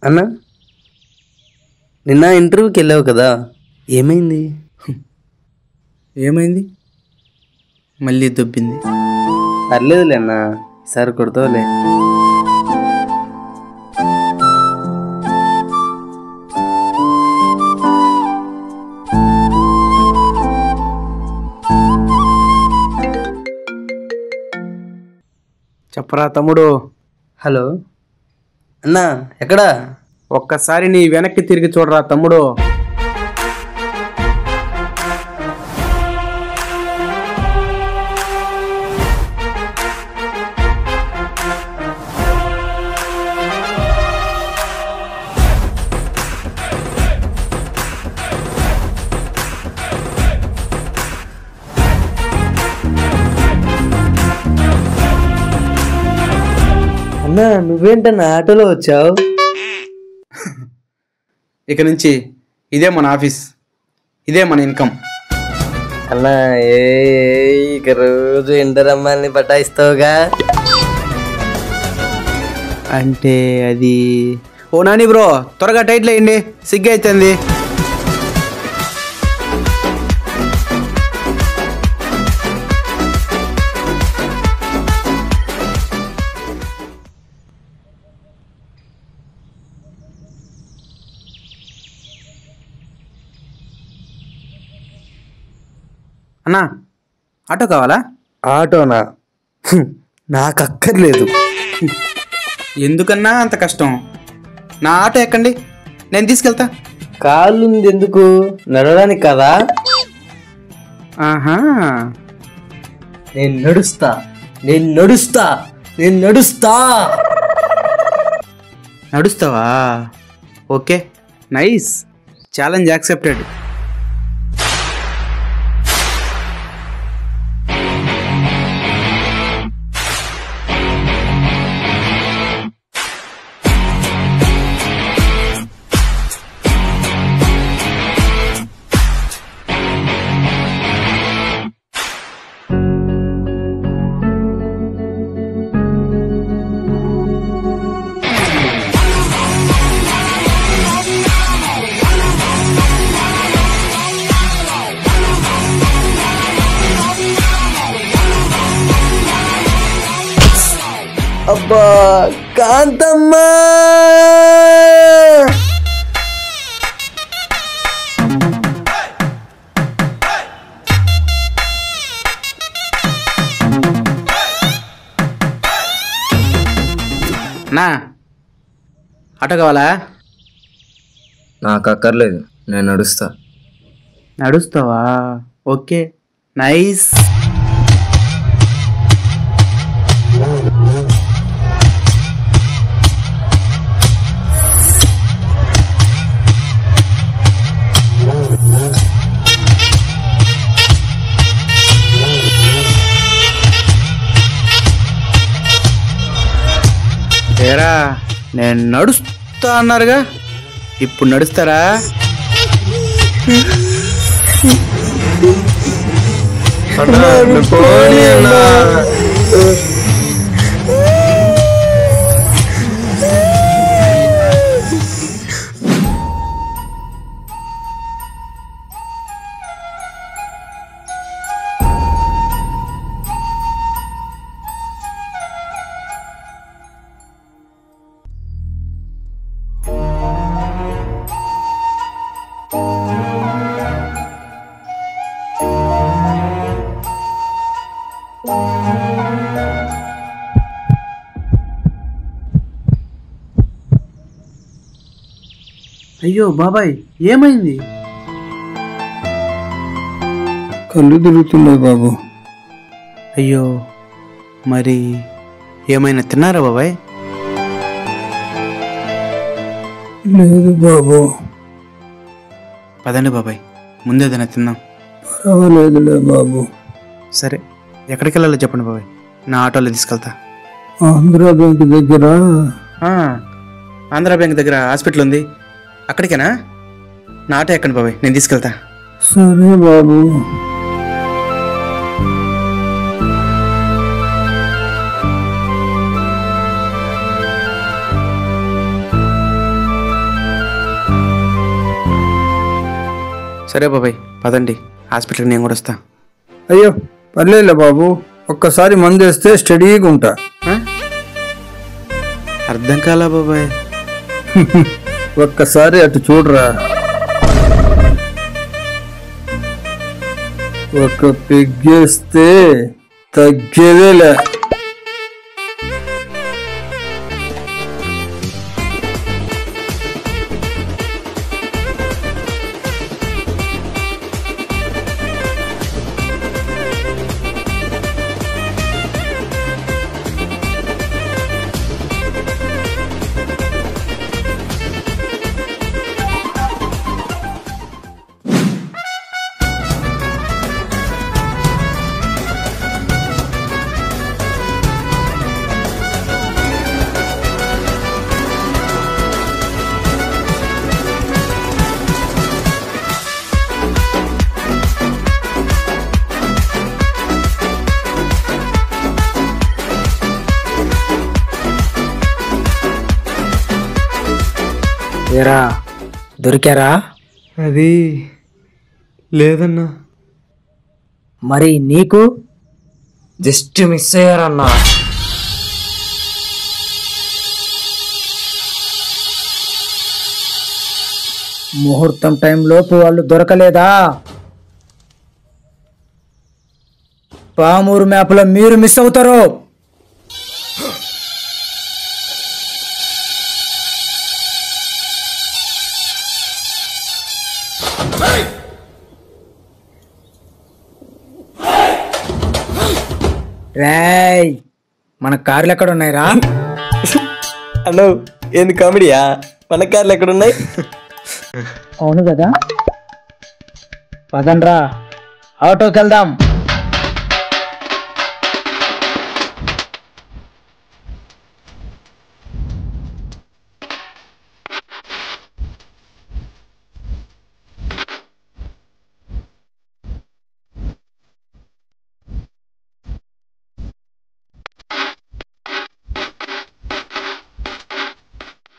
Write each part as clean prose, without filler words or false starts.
అన్నా నిన్న ఇంటర్వ్యూకి వెళ్ళావు కదా, ఏమైంది? ఏమైంది? మళ్ళీ దొబ్బింది. పర్లేదులే అన్నా, ఈసారి కొడతావులే. చెప్పరా తమ్ముడు. హలో అన్నా, ఎక్కడా? ఒక్కసారి నీ వెనక్కి తిరిగి చూడరా తమ్ముడు. అన్నా నువ్వేంటన్నా ఆటోలో వచ్చావు? ఇక నుంచి ఇదే మన ఆఫీస్, ఇదే మన ఇన్కమ్. అన్నా ఇక రోజు ఇంటర్ అమ్మాయిని పటాయిస్తావుగా. అంటే అది ఓ నాని బ్రో, త్వరగా టైట్లు వేయండి, సిగ్గు అవుతుంది. అన్నా ఆటో కావాలా? ఆటోనా? నాకు అక్కర్లేదు. ఎందుకన్నా అంత కష్టం? నా ఆటో ఎక్కండి, నేను తీసుకెళ్తా. కాళ్ళుంది ఎందుకు, నడవడానికి కదా. ఆహా, నేను నడుస్తా, నేను నడుస్తా, నేను నడుస్తా. నడుస్తావా? Okay, nice, challenge accepted. అబ్బా కాంతమ్మా, నా ఆటో కావాలా? నాకు అక్కర్లేదు, నేను నడుస్తా. నడుస్తావా? Okay, nice. ఏరా, నేను నడుస్తా అన్నారుగా, ఇప్పుడు నడుస్తారా? అయ్యో బాబాయ్, ఏమైంది? కళ్ళు తిరుగుతున్నాయి బాబు. అయ్యో, మరి ఏమైనా తిన్నారా బాబాయ్? లేదు బాబు. పదండి బాబాయ్, ముందేదైనా తిందాం. పర్వాలేదులే బాబు. సరే, ఎక్కడికి వెళ్ళాలో చెప్పండి బాబాయ్, నా ఆటోలో తీసుకెళ్తా. ఆంధ్రా బ్యాంక్ దగ్గర. ఆంధ్రా బ్యాంక్ దగ్గర హాస్పిటల్ ఉంది, అక్కడికేనా? నా ఆటో ఎక్కండి బాబాయ్, నేను తీసుకెళ్తా. సరే బాబు. సరే బాబాయ్ పదండి, హాస్పిటల్కి నేను కూడా వస్తా. అయ్యో పర్లేదులే బాబు, ఒక్కసారి మందు వేస్తే స్టడీగా ఉంటా. ఆ? అర్థం కాలా బాబాయ్. ఒక్కసారి అటు చూడరా. ఒక పెగ్గేస్తే తగ్గేదేలే. ఏరా దొరికారా? అది లేదన్నా. మరి నీకు? జస్ట్ మిస్ అయ్యారన్నా. ముహూర్తం టైంలోపు వాళ్ళు దొరకలేదా? పామూరు మ్యాప్లో మీరు మిస్ అవుతారు. రేయ్, మన కార్లు ఎక్కడ ఉన్నాయిరా? హలో, ఏంది కామెడీయా? మన కార్లు ఎక్కడున్నాయి? అవును కదా, పదండ్రా ఆటోకి వెళ్దాం.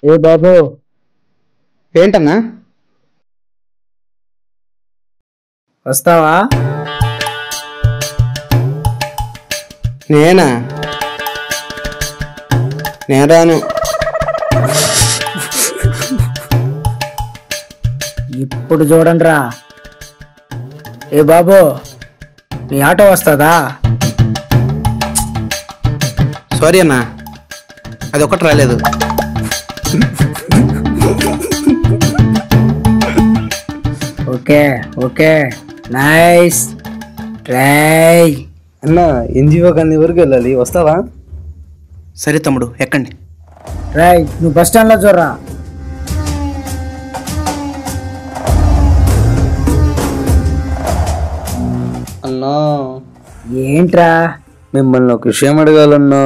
ఏ బాబు, ఏంటన్నా? వస్తావా? నేను రాను. ఇప్పుడు చూడండిరా. ఏ బాబు, నీ ఆటో వస్తుందా? సారీ అన్నా, అది ఒకటి రాలేదు. Okay okay, nice try. అన్నా, ఎన్జిఓ కానీ వరకు వెళ్ళాలి, వస్తావా? సరే తమ్ముడు, ఎక్కండి. ట్రై, నువ్వు బస్ స్టాండ్లో చూడరా. అన్నా, ఏంట్రా? మిమ్మల్ని ఒక విషయం అడగాలన్నా.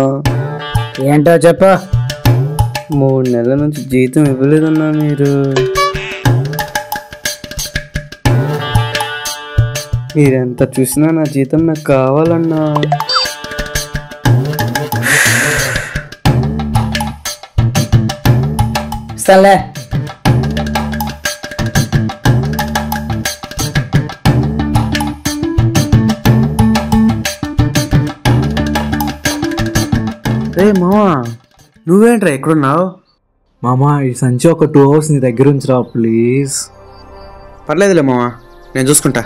ఏంటో చెప్పు. 3 నెలల నుంచి జీతం ఇవ్వలేదన్నా మీరు. మీరెంత చూసినా నా జీతం నాకు కావాలన్నా. సర్లే, రే మామా, నువ్వేంట్రా ఎక్కడున్నావు? మామా, ఈ సంచి ఒక 2 hours నీ దగ్గర ఉంచురా ప్లీజ్. పర్లేదులే మామా, నేను చూసుకుంటా.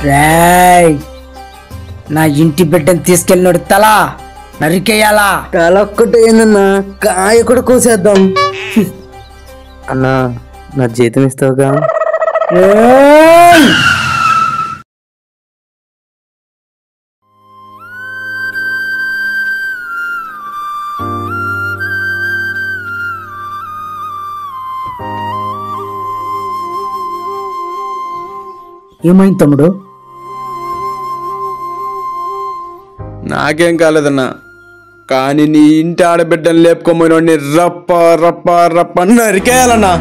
రేయ్, నా ఇంటి బిడ్డను తీసుకెళ్ళినోడు తల నరికేయాలా? తల ఒక్కటే ఏందన్నా, కాయ కూడా కోసేద్దాం. అన్నా, నా జీతం ఇస్తావుగా? ఏయ్! ఏమైంది తమ్ముడు? నాకేం కాలేదన్నా, కానీ నీ ఇంటి ఆడబిడ్డను లేపుకోమని రప్ప రప్ప రప్ప నరికేయాలన్నా.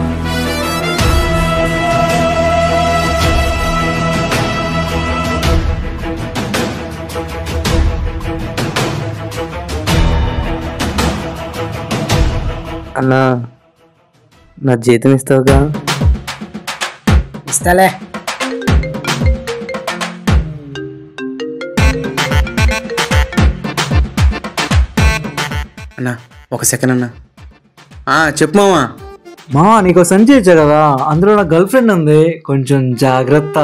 అన్నా నా జీతం ఇస్తావుగా? ఇస్తాలే. అన్నా ఒక సెకండ్ అన్నా. చెప్పు మామా. మా నీకు సంచి ఇచ్చా కదా, అందులో నా గర్ల్ ఫ్రెండ్ ఉంది, కొంచెం జాగ్రత్త.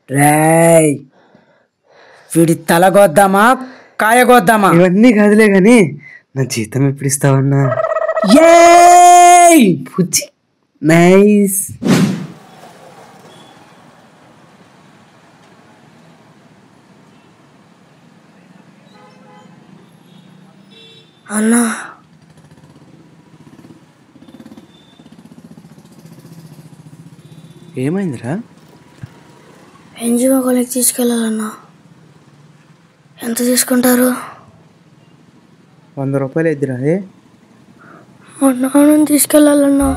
రేయ్, వీడి తల కోద్దామా కాయ కోద్దామా? ఇవన్నీ కాదులే గాని నా జీతం ఎప్పుడు ఇస్తావన్నా? ఏయ్! పుచ్చి నైస్. అన్నా ఏమైందిరా? ఎన్జిఓ కాలేజ్ తీసుకెళ్ళాలన్నా. ఎంత తీసుకుంటారు? 100 రూపాయలు ఇద్దిరా. మా నాన్నని తీసుకెళ్ళాలన్నా.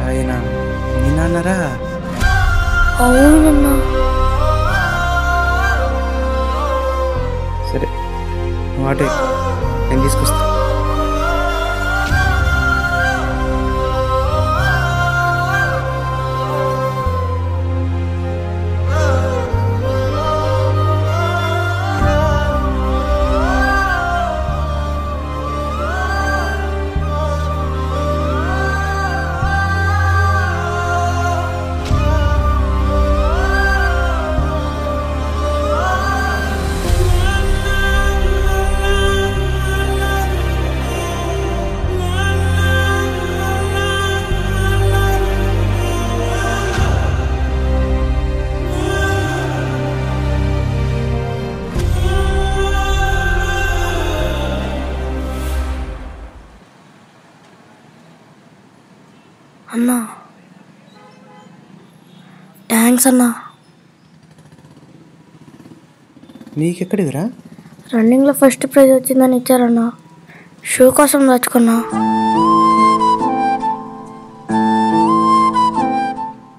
ఆయన మీ నాన్నరా? అవునన్నా. సరే వాటే నేను తీసుకొస్తా. అన్నా థ్యాంక్స్ అన్నా. నీకెక్కడిదిరా? రన్నింగ్లో ఫస్ట్ ప్రైజ్ వచ్చిందని ఇచ్చారన్నా. షూ కోసం దాచుకున్నా.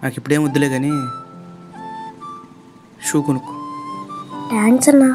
నాకు ఇప్పుడేం వద్దులే కానీ షూ కొనుక్కో. థ్యాంక్స్ అన్నా.